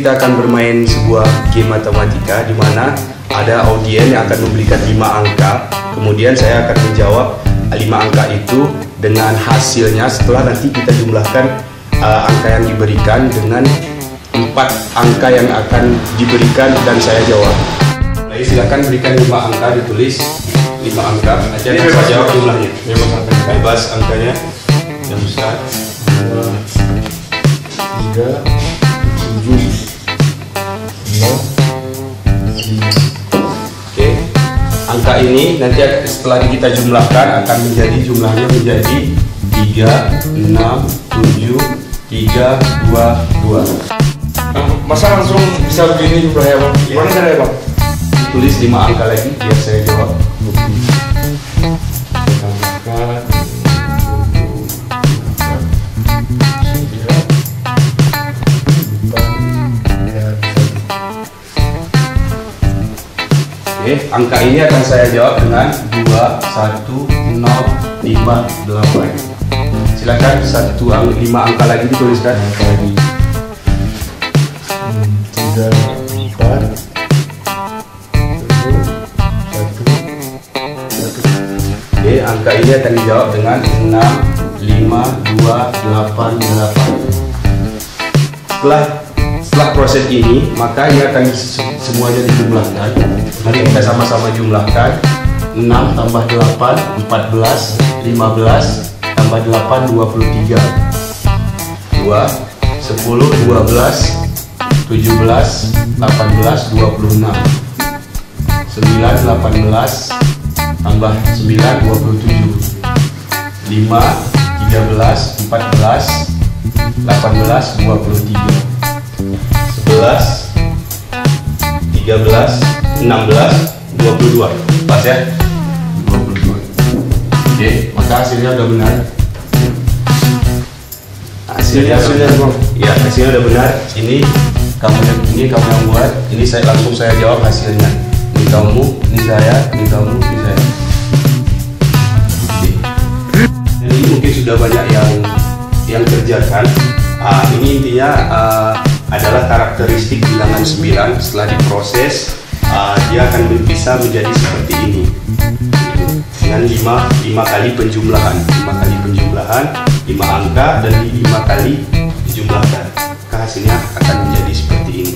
Kita akan bermain sebuah game matematika di mana ada audien yang akan memberikan 5 angka, kemudian saya akan menjawab 5 angka itu dengan hasilnya setelah nanti kita jumlahkan angka yang diberikan dengan 4 angka yang akan diberikan dan saya jawab. Baik, silakan berikan 5 angka, ditulis 5 angka aja dan saya jawab jumlahnya. Bebas angkanya yang besar 2, 3, 7, 5. Oke, angka ini nanti setelah kita jumlahkan akan menjadi jumlahnya menjadi 3, 6, 7, 3, 2, 2. Masa langsung bisa begini juga ya bang? Gimana cara ya bang? Tulis 5 angka lagi biar saya jawab. Oke, angka ini akan saya jawab dengan 2, 1, 0, 5, 8. Silakan 5 angka lagi dituliskan. 3, 4, 1. Oke, angka ini akan dijawab dengan 6, 5, 2, 8, 8. Setelah proses ini, maka ini akan semuanya dijumlahkan. Mari kita sama-sama jumlahkan. 6 tambah 8, 14, 15, tambah 8, 23. 2, 10, 12, 17, 18, 26. 9, 18, tambah 9, 27. 5, 13, 14, 18, 23. 11, 13, 16, 22. Pas ya? 22. Oke, maka hasilnya udah benar. Hasilnya bang. Ya, hasilnya udah benar. Ini kamu yang buat. Ini langsung saya jawab hasilnya. Ini kamu, ini saya, ini kamu, ini saya. Oke. Jadi mungkin sudah banyak yang kerjakan. Ini intinya adalah karakteristik bilangan 9. Setelah diproses, dia akan bisa menjadi seperti ini dengan 5 kali penjumlahan, 5 angka dan 5 kali dijumlahkan, maka hasilnya akan menjadi seperti ini.